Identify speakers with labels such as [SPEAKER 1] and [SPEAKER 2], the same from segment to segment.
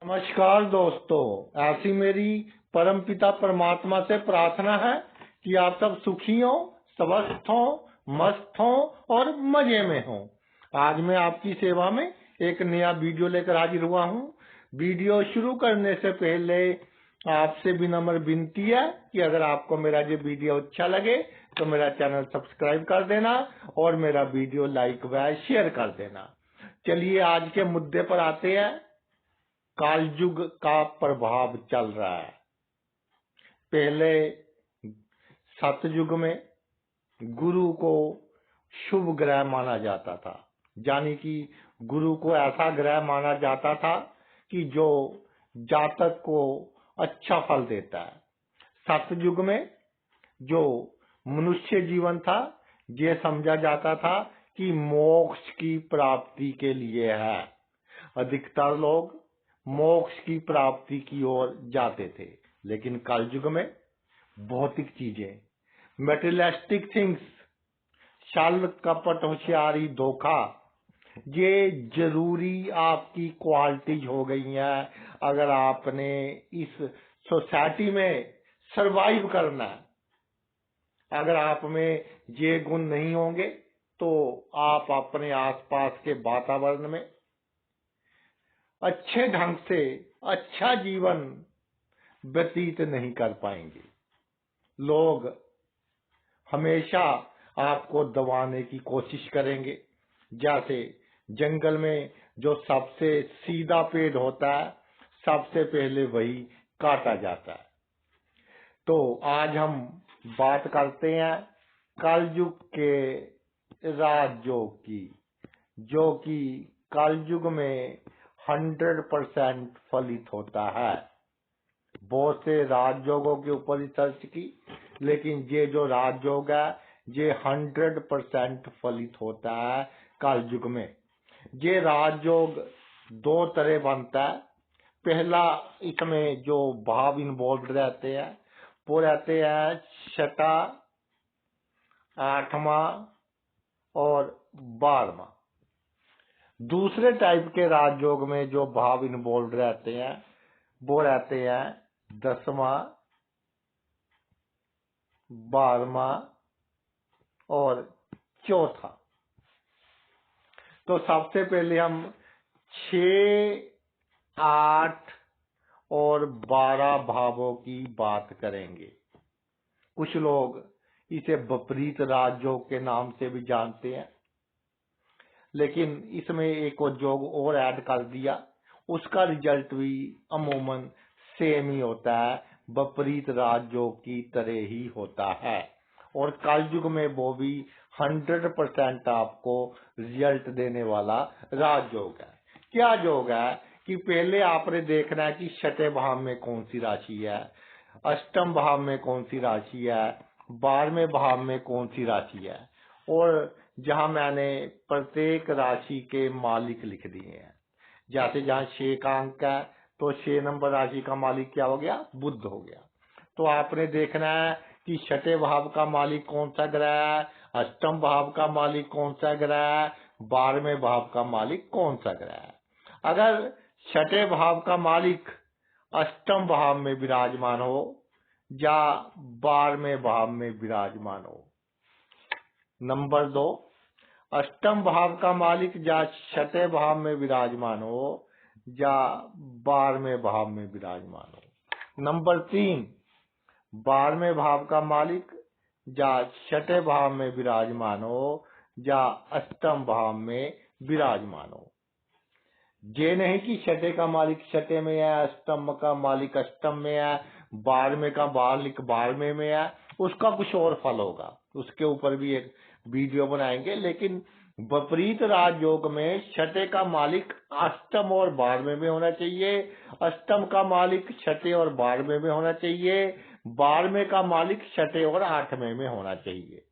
[SPEAKER 1] नमस्कार दोस्तों, ऐसी मेरी परमपिता परमात्मा से प्रार्थना है कि आप सब सुखी हो, स्वस्थ हो, मस्त हो और मजे में हो। आज मैं आपकी सेवा में एक नया वीडियो लेकर हाजिर हुआ हूँ। वीडियो शुरू करने से पहले आपसे विनम्र विनती है कि अगर आपको मेरा ये वीडियो अच्छा लगे तो मेरा चैनल सब्सक्राइब कर देना और मेरा वीडियो लाइक व शेयर कर देना। चलिए आज के मुद्दे पर आते हैं। कालयुग का प्रभाव चल रहा है। पहले सतयुग में गुरु को शुभ ग्रह माना जाता था, यानी कि गुरु को ऐसा ग्रह माना जाता था कि जो जातक को अच्छा फल देता है। सतयुग में जो मनुष्य जीवन था, ये समझा जाता था कि मोक्ष की प्राप्ति के लिए है। अधिकतर लोग मोक्ष की प्राप्ति की ओर जाते थे, लेकिन कलयुग में भौतिक चीजें, मेटेरियलिस्टिक थिंग्स, छल कपट होशियारी धोखा, ये जरूरी आपकी क्वालिटीज हो गई हैं। अगर आपने इस सोसाइटी में सरवाइव करना है, अगर आप में ये गुण नहीं होंगे तो आप अपने आसपास के वातावरण में अच्छे ढंग से अच्छा जीवन व्यतीत नहीं कर पाएंगे। लोग हमेशा आपको दबाने की कोशिश करेंगे। जैसे जंगल में जो सबसे सीधा पेड़ होता है, सबसे पहले वही काटा जाता है। तो आज हम बात करते हैं कलयुग के राजयोग की, जो कि कलयुग में 100% फलित होता है। बहुत से राजयोगों के ऊपर रिसर्च की, लेकिन ये जो राजयोग है ये 100% फलित होता है कलयुग में। ये राजयोग दो तरह बनता है। पहला, इसमें जो भाव इन्वॉल्व रहते हैं वो रहते हैं छठा, आठवां और 12वां। दूसरे टाइप के राजयोग में जो भाव इन्वॉल्व रहते हैं वो रहते हैं 10वां, 12वां और चौथा। तो सबसे पहले हम 6, 8 और 12 भावों की बात करेंगे। कुछ लोग इसे विपरीत राजयोग के नाम से भी जानते हैं, लेकिन इसमें एक और योग और ऐड कर दिया, उसका रिजल्ट भी अमूमन सेम ही होता है, विपरीत राजयोग की तरह ही होता है। और कलयुग में वो भी 100% आपको रिजल्ट देने वाला राजयोग है। क्या योग है कि पहले आपने देखना है कि छठे भाव में कौन सी राशि है, अष्टम भाव में कौन सी राशि है, 12वें भाव में कौन सी राशि है। और जहां मैंने प्रत्येक राशि के मालिक लिख दिए हैं, जैसे जहां 6 का अंक है तो 6 नंबर राशि का मालिक क्या हो गया, बुध हो गया। तो आपने देखना है कि छठे भाव का मालिक कौन सा ग्रह है, अष्टम भाव का मालिक कौन सा ग्रह है, 12वें भाव का मालिक कौन सा ग्रह है। अगर छठे भाव का मालिक अष्टम भाव में विराजमान हो या 12वें भाव में विराजमान हो। नंबर 2, अष्टम भाव का मालिक या छठे भाव में विराजमान हो या 12वें भाव में विराजमान हो। नंबर 3, 12वें भाव का मालिक या छठे भाव में विराजमान हो या अष्टम भाव में विराजमान हो। ये नहीं कि छठे का मालिक छठे में है, अष्टम का मालिक अष्टम में है, 12वें का मालिक 12वें में है, उसका कुछ और फल होगा। उसके ऊपर भी एक वीडियो बनाएंगे। लेकिन विपरीत राजयोग में छठे का मालिक अष्टम और 12वें में होना चाहिए, अष्टम का मालिक छठे और 12वें में होना चाहिए, 12वें का मालिक छठे और 8वें में होना चाहिए।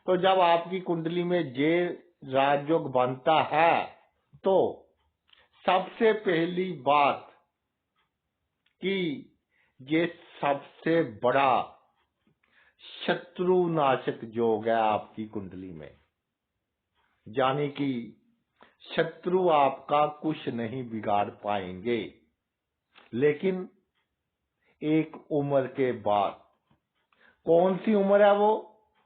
[SPEAKER 1] तो जब आपकी कुंडली में ये राजयोग बनता है तो सबसे पहली बात कि ये सबसे बड़ा शत्रु नाशक योग है आपकी कुंडली में, यानी कि शत्रु आपका कुछ नहीं बिगाड़ पाएंगे। लेकिन एक उम्र के बाद। कौन सी उम्र है वो?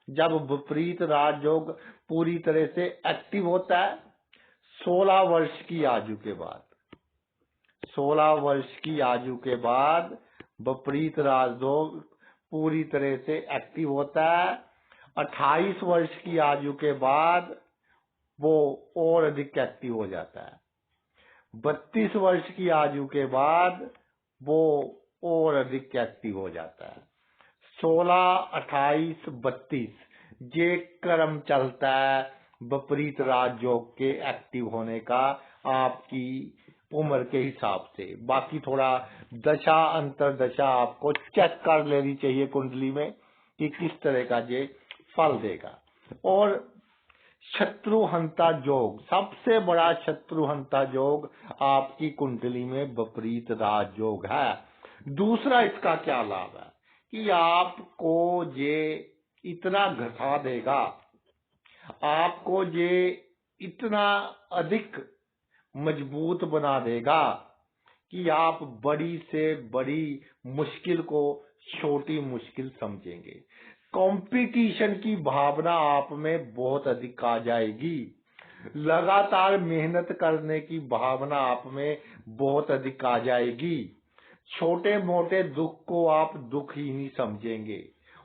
[SPEAKER 1] जब विपरीत राजयोग पूरी तरह से एक्टिव होता है। 16 वर्ष की आयु के बाद। 16 वर्ष की आयु के बाद विपरीत राजयोग पूरी तरह से एक्टिव होता है। 28 वर्ष की आयु के बाद वो और अधिक एक्टिव हो जाता है। 32 वर्ष की आयु के बाद वो और अधिक एक्टिव हो जाता है। 16, 28, 32 ये क्रम चलता है विपरीत राजयोग के एक्टिव होने का आपकी उम्र के हिसाब से। बाकी थोड़ा दशा अंतरदशा आपको चेक कर लेनी चाहिए कुंडली में कि किस तरह का ये फल देगा। और शत्रुहंता योग, सबसे बड़ा शत्रुहंता योग आपकी कुंडली में विपरीत राजयोग है। दूसरा इसका क्या लाभ है कि आपको ये इतना घसा देगा, आपको ये इतना अधिक मजबूत बना देगा कि आप बड़ी से बड़ी मुश्किल को छोटी मुश्किल समझेंगे। कंपटीशन की भावना आप में बहुत अधिक आ जाएगी। लगातार मेहनत करने की भावना आप में बहुत अधिक आ जाएगी। छोटे मोटे दुख को आप दुख ही नहीं समझेंगे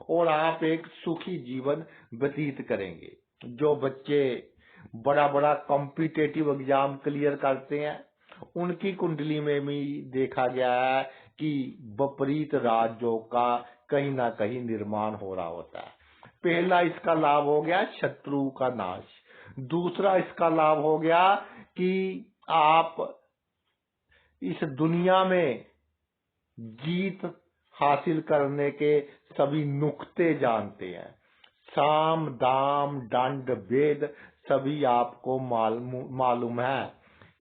[SPEAKER 1] और आप एक सुखी जीवन व्यतीत करेंगे। जो बच्चे बड़ा बड़ा कॉम्पिटिटिव एग्जाम क्लियर करते हैं, उनकी कुंडली में भी देखा गया है कि विपरीत राजयोग का कहीं ना कहीं निर्माण हो रहा होता है। पहला इसका लाभ हो गया शत्रु का नाश। दूसरा इसका लाभ हो गया कि आप इस दुनिया में जीत हासिल करने के सभी नुक्ते जानते हैं। साम दाम दंड भेद सभी आपको मालूम है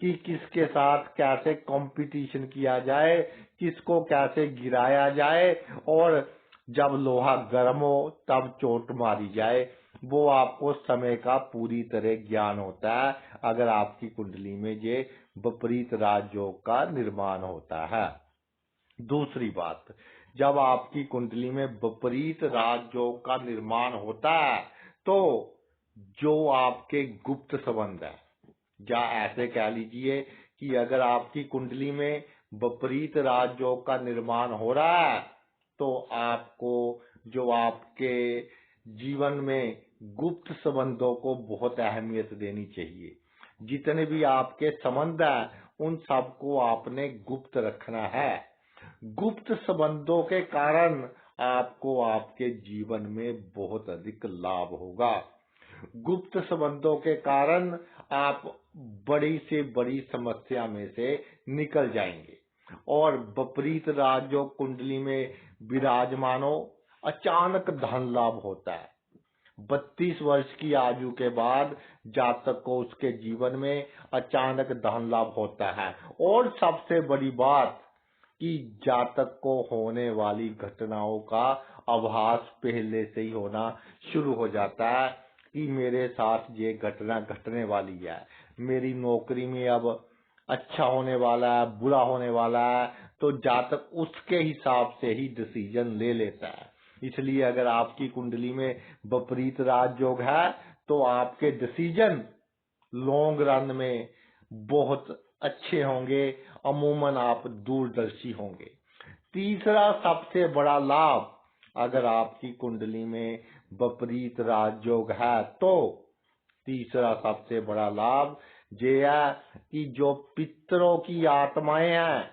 [SPEAKER 1] कि किसके साथ कैसे कंपटीशन किया जाए, किसको कैसे गिराया जाए और जब लोहा गर्म हो तब चोट मारी जाए। वो आपको समय का पूरी तरह ज्ञान होता है अगर आपकी कुंडली में ये विपरीत राजयोग का निर्माण होता है। दूसरी बात, जब आपकी कुंडली में विपरीत राजयोग का निर्माण होता है तो जो आपके गुप्त संबंध है, या ऐसे कह लीजिए कि अगर आपकी कुंडली में विपरीत राजयोग का निर्माण हो रहा है तो आपको जो आपके जीवन में गुप्त संबंधों को बहुत अहमियत देनी चाहिए। जितने भी आपके संबंध हैं उन सबको आपने गुप्त रखना है। गुप्त संबंधों के कारण आपको आपके जीवन में बहुत अधिक लाभ होगा। गुप्त संबंधों के कारण आप बड़ी से बड़ी समस्या में से निकल जाएंगे। और विपरीत राजयोग कुंडली में विराजमानो अचानक धन लाभ होता है। 32 वर्ष की आयु के बाद जातक को उसके जीवन में अचानक धन लाभ होता है। और सबसे बड़ी बात कि जातक को होने वाली घटनाओं का आभास पहले से ही होना शुरू हो जाता है कि मेरे साथ ये घटना घटने वाली है, मेरी नौकरी में अब अच्छा होने वाला है, बुरा होने वाला है, तो जातक उसके हिसाब से ही डिसीजन ले लेता है। इसलिए अगर आपकी कुंडली में विपरीत राजयोग है तो आपके डिसीजन लॉन्ग रन में बहुत अच्छे होंगे, अमूमन आप दूरदर्शी होंगे। तीसरा सबसे बड़ा लाभ, अगर आपकी कुंडली में विपरीत राजयोग है तो तीसरा सबसे बड़ा लाभ ये है कि जो पितरों की आत्माएं हैं,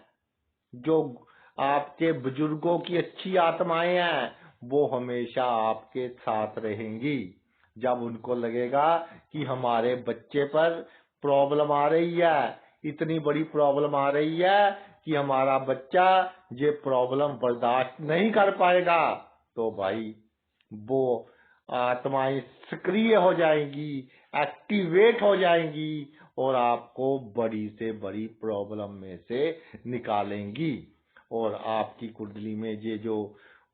[SPEAKER 1] जो आपके बुजुर्गों की अच्छी आत्माएं हैं, वो हमेशा आपके साथ रहेंगी। जब उनको लगेगा कि हमारे बच्चे पर प्रॉब्लम आ रही है, इतनी बड़ी प्रॉब्लम आ रही है कि हमारा बच्चा ये प्रॉब्लम बर्दाश्त नहीं कर पाएगा, तो भाई वो आत्माएं सक्रिय हो जाएंगी, एक्टिवेट हो जाएंगी और आपको बड़ी से बड़ी प्रॉब्लम में से निकालेंगी। और आपकी कुंडली में ये जो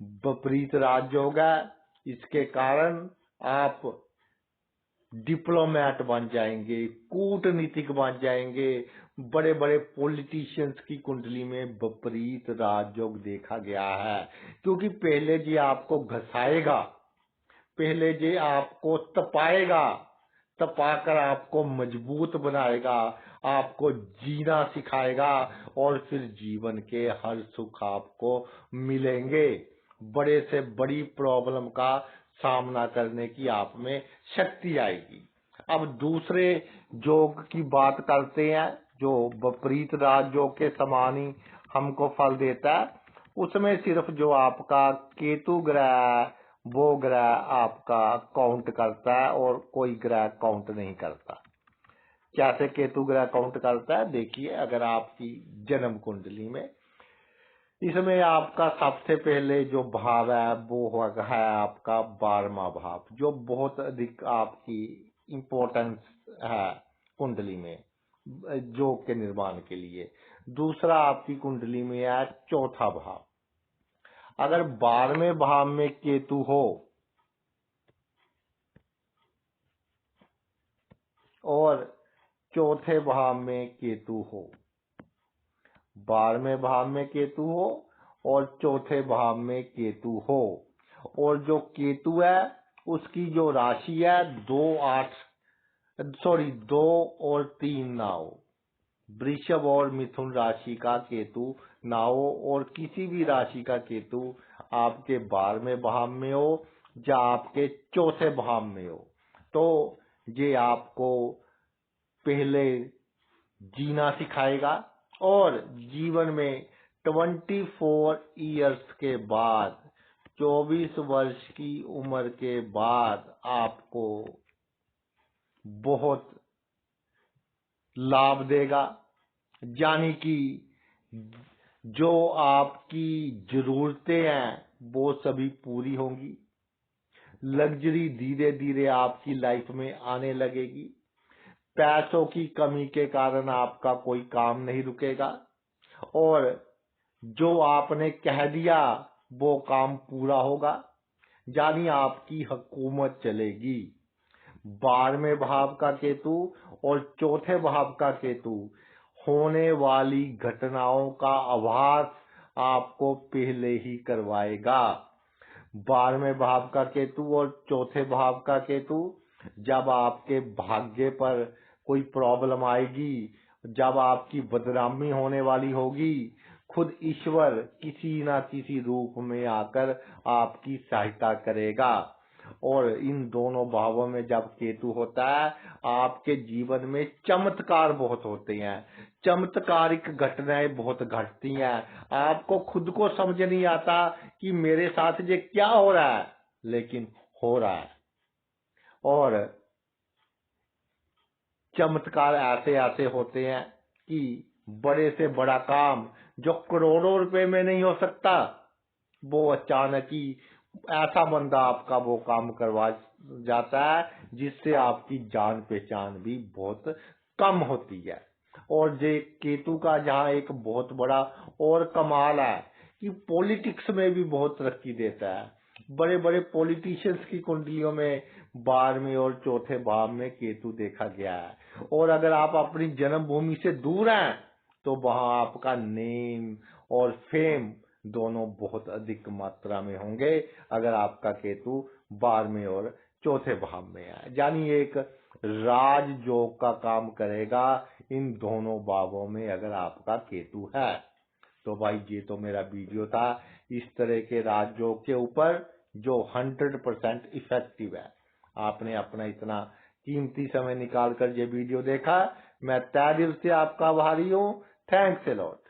[SPEAKER 1] विपरीत राजयोग है, इसके कारण आप डिप्लोमेट बन जाएंगे, कूटनीतिक बन जाएंगे, बड़े बड़े पॉलिटिशियंस की कुंडली में विपरीत राजयोग देखा गया है, क्योंकि पहले जी आपको घसाएगा, पहले जी आपको तपाएगा, तपाकर आपको मजबूत बनाएगा, आपको जीना सिखाएगा और फिर जीवन के हर सुख आपको मिलेंगे। बड़े से बड़ी प्रॉब्लम का सामना करने की आप में शक्ति आएगी। अब दूसरे योग की बात करते हैं, जो विपरीत राजयोग के समान ही हमको फल देता है। उसमें सिर्फ जो आपका केतु ग्रह है, वो ग्रह आपका काउंट करता है और कोई ग्रह काउंट नहीं करता। कैसे केतु ग्रह काउंट करता है? देखिए, अगर आपकी जन्म कुंडली में इसमें आपका सबसे पहले जो भाव है वो है आपका 12वां भाव, जो बहुत अधिक आपकी इम्पोर्टेंस है कुंडली में योग के निर्माण के लिए। दूसरा आपकी कुंडली में है चौथा भाव। अगर 12वें भाव में केतु हो और चौथे भाव में केतु हो, 12वें भाव में केतु हो और चौथे भाव में केतु हो, और जो केतु है उसकी जो राशि है 2 और 3 ना हो, वृषभ और मिथुन राशि का केतु ना हो, और किसी भी राशि का केतु आपके 12वें भाव में हो या आपके चौथे भाव में हो, तो ये आपको पहले जीना सिखाएगा और जीवन में 24 इयर्स के बाद, 24 वर्ष की उम्र के बाद आपको बहुत लाभ देगा। यानी कि जो आपकी जरूरतें हैं वो सभी पूरी होंगी। लग्जरी धीरे धीरे आपकी लाइफ में आने लगेगी। पैसों की कमी के कारण आपका कोई काम नहीं रुकेगा और जो आपने कह दिया वो काम पूरा होगा, यानी आपकी हुकूमत चलेगी। 12वें भाव का केतु और चौथे भाव का केतु होने वाली घटनाओं का आभास आपको पहले ही करवाएगा। 12वें भाव का केतु और चौथे भाव का केतु जब आपके भाग्य पर कोई प्रॉब्लम आएगी, जब आपकी बदनामी होने वाली होगी, खुद ईश्वर किसी न किसी रूप में आकर आपकी सहायता करेगा। और इन दोनों भावों में जब केतु होता है, आपके जीवन में चमत्कार बहुत होते हैं, चमत्कारिक घटनाएं बहुत घटती हैं। आपको खुद को समझ नहीं आता कि मेरे साथ ये क्या हो रहा है, लेकिन हो रहा है। और चमत्कार ऐसे ऐसे होते हैं कि बड़े से बड़ा काम जो करोड़ों रुपए में नहीं हो सकता, वो अचानक ही ऐसा बंदा आपका वो काम करवा जाता है जिससे आपकी जान पहचान भी बहुत कम होती है। और ये केतु का जहाँ एक बहुत बड़ा और कमाल है कि पॉलिटिक्स में भी बहुत तरक्की देता है। बड़े बड़े पॉलिटिशियंस की कुंडलियों में 12वें और चौथे भाव में केतु देखा गया है। और अगर आप अपनी जन्मभूमि से दूर हैं तो वहां आपका नेम और फेम दोनों बहुत अधिक मात्रा में होंगे अगर आपका केतु 12वें और चौथे भाव में है। यानी एक राजयोग का काम करेगा इन दोनों भावों में अगर आपका केतु है। तो भाई ये तो मेरा वीडियो था इस तरह के राजयोग के ऊपर जो 100% इफेक्टिव है। आपने अपना इतना कीमती समय निकाल कर ये वीडियो देखा, मैं तहे दिल से आपका आभारी हूँ। Thanks a lot.